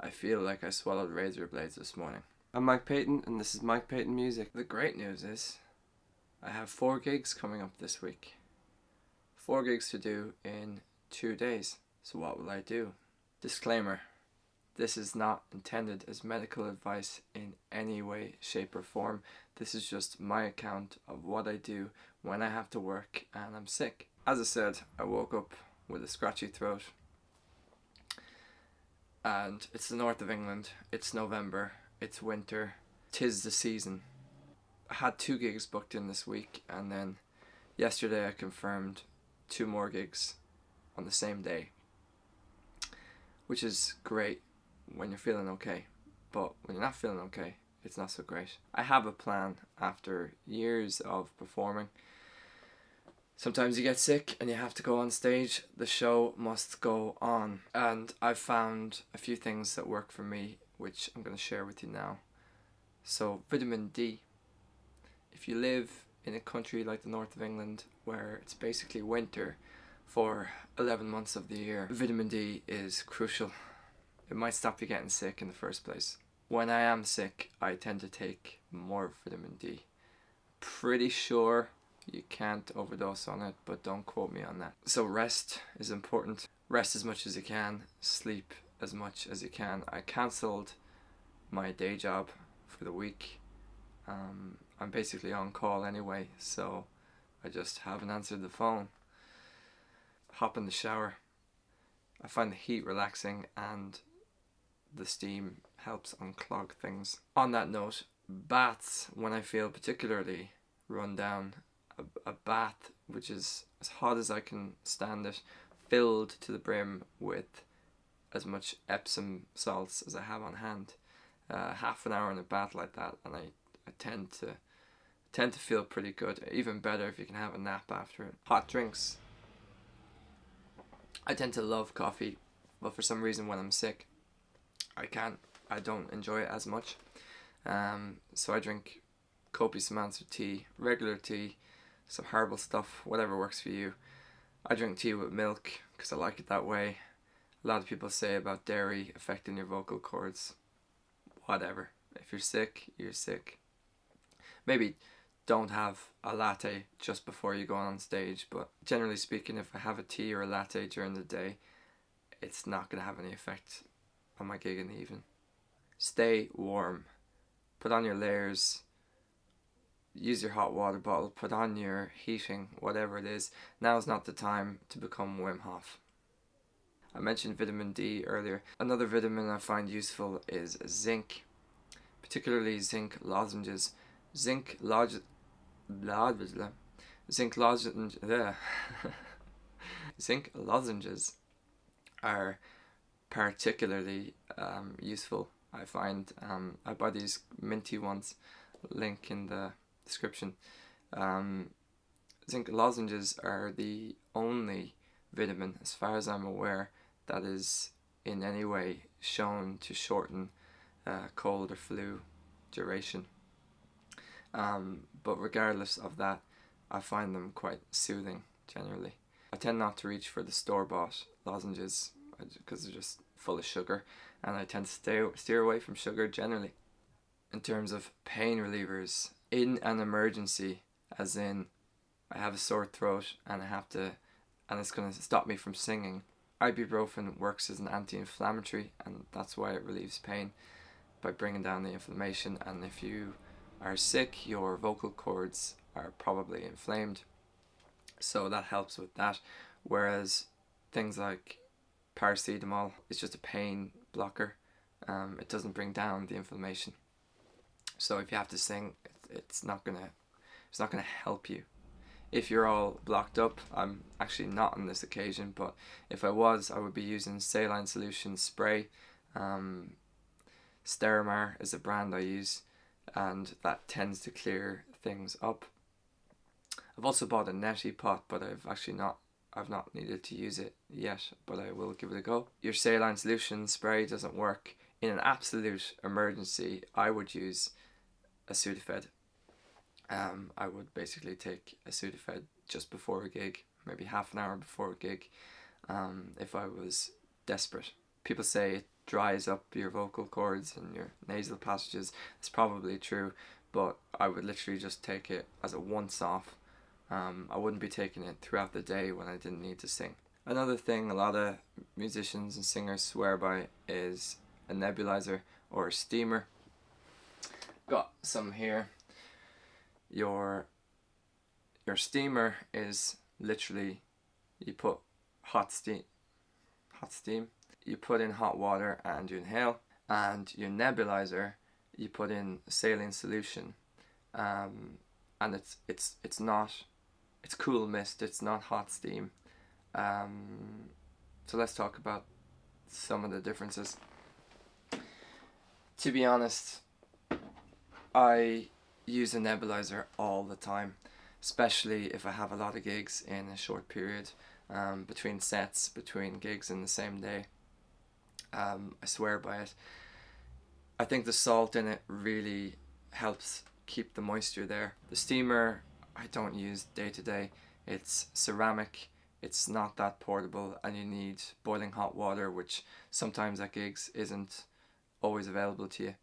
I feel like I swallowed razor blades this morning. I'm Mike Payton, and this is Mike Payton Music. The great news is I have 4 gigs coming up this week. 4 gigs to do in 2 days. So what will I do? Disclaimer. This is not intended as medical advice in any way, shape or form. This is just my account of what I do when I have to work and I'm sick. As I said, I woke up with a scratchy throat. And it's the north of England, it's November, it's winter, 'tis the season. I had 2 gigs booked in this week, and then yesterday I confirmed 2 more gigs on the same day, which is great when you're feeling okay, but when you're not feeling okay, it's not so great. I have a plan after years of performing. Sometimes you get sick and you have to go on stage. The show must go on. And I've found a few things that work for me, which I'm going to share with you now. So, vitamin D. If you live in a country like the north of England, where it's basically winter for 11 months of the year, vitamin D is crucial. It might stop you getting sick in the first place. When I am sick, I tend to take more vitamin D. Pretty sure you can't overdose on it, but don't quote me on that. So rest is important. Rest as much as you can. Sleep as much as you can. I cancelled my day job for the week. I'm basically on call anyway, so I just haven't answered the phone. Hop in the shower. I find the heat relaxing and the steam helps unclog things. On that note, baths, when I feel particularly run down, a bath which is as hot as I can stand it, filled to the brim with as much Epsom salts as I have on hand. Half an hour in a bath like that, and I tend to feel pretty good. Even better if you can have a nap after it. Hot drinks. I tend to love coffee, but for some reason when I'm sick, I don't enjoy it as much. So I drink copious amounts of tea, regular tea, some herbal stuff, whatever works for you. I drink tea with milk because I like it that way. A lot of people say about dairy affecting your vocal cords. Whatever. If you're sick, you're sick. Maybe don't have a latte just before you go on stage, but generally speaking, if I have a tea or a latte during the day, it's not going to have any effect on my gig in the evening. Stay warm. Put on your layers. Use your hot water bottle, put on your heating, whatever it is. Now's not the time to become Wim Hof. I mentioned vitamin D earlier. Another vitamin I find useful is zinc, particularly zinc lozenges. Zinc lozenges are particularly useful. I find I buy these minty ones, link in the description. Zinc lozenges are the only vitamin, as far as I'm aware, that is in any way shown to shorten cold or flu duration. But regardless of that, I find them quite soothing generally. I tend not to reach for the store-bought lozenges because they're just full of sugar, and I tend to steer away from sugar generally. In terms of pain relievers, in an emergency, as in I have a sore throat and it's going to stop me from singing, ibuprofen works as an anti-inflammatory, and that's why it relieves pain by bringing down the inflammation. And if you are sick, your vocal cords are probably inflamed, so that helps with that. Whereas things like paracetamol is just a pain blocker. It doesn't bring down the inflammation. So if you have to sing, it's not gonna help you. If you're all blocked up, I'm actually not on this occasion, but if I was, I would be using saline solution spray. Sterimar is a brand I use, and that tends to clear things up. I've also bought a neti pot, but I've not needed to use it yet, but I will give it a go. Your saline solution spray doesn't work. In an absolute emergency, I would use a Sudafed. I would basically take a Sudafed just before a gig, maybe half an hour before a gig, if I was desperate. People say dries up your vocal cords and your nasal passages. It's probably true, but I would literally just take it as a once off. I wouldn't be taking it throughout the day when I didn't need to sing. Another thing a lot of musicians and singers swear by is a nebulizer or a steamer. Got some here. Your steamer is literally, you put hot steam, you put in hot water and you inhale, and your nebulizer, you put in saline solution, and it's cool mist, it's not hot steam. So let's talk about some of the differences. To be honest, I use a nebulizer all the time, especially if I have a lot of gigs in a short period, between sets, between gigs in the same day. I swear by it. I think the salt in it really helps keep the moisture there. The steamer I don't use day to day. It's ceramic, it's not that portable, and you need boiling hot water, which sometimes at gigs isn't always available to you.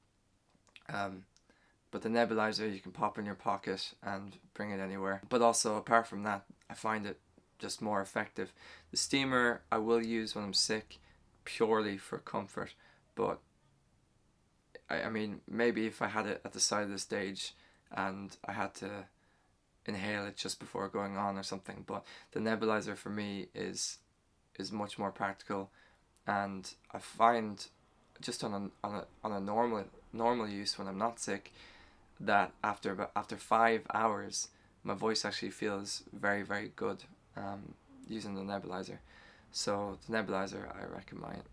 But the nebulizer you can pop in your pocket and bring it anywhere. But also, apart from that, I find it just more effective. The steamer I will use when I'm sick, purely for comfort, but I mean, maybe if I had it at the side of the stage and I had to inhale it just before going on or something, but the nebulizer for me is much more practical, and I find just on a normal use when I'm not sick, that after 5 hours my voice actually feels very, very good using the nebulizer. So the nebulizer I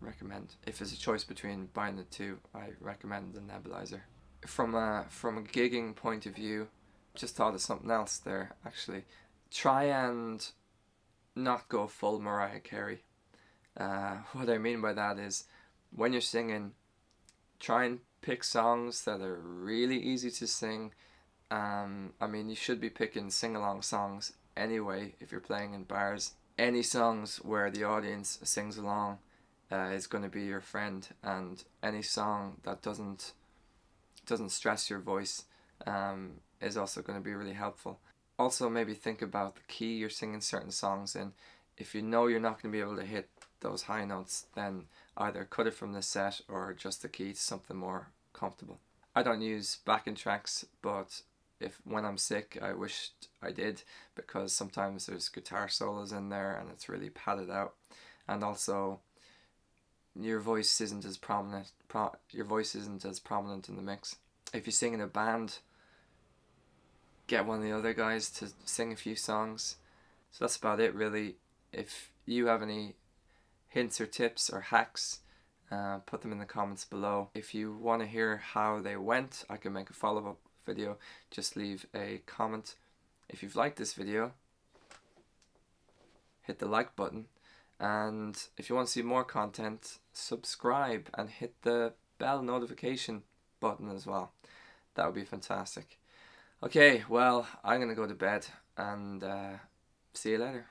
recommend. If there's a choice between buying the two, I recommend the nebulizer. From a gigging point of view, just thought of something else there actually. Try and not go full Mariah Carey. What I mean by that is, when you're singing, try and pick songs that are really easy to sing. I mean, you should be picking sing-along songs anyway if you're playing in bars. Any songs where the audience sings along is going to be your friend, and any song that doesn't stress your voice is also going to be really helpful. Also, maybe think about the key you're singing certain songs in. If you know you're not going to be able to hit those high notes, then either cut it from the set or adjust the key to something more comfortable. I don't use backing tracks, but when I'm sick, I wished I did, because sometimes there's guitar solos in there and it's really padded out, and also your voice isn't as prominent. Your voice isn't as prominent in the mix. If you sing in a band, get one of the other guys to sing a few songs. So that's about it, really. If you have any hints or tips or hacks, put them in the comments below. If you want to hear how they went, I can make a follow-up video. Just leave a comment. If you've liked this video, hit the like button, and if you want to see more content, subscribe and hit the bell notification button as well. That would be fantastic. Okay, well, I'm gonna go to bed, and see you later.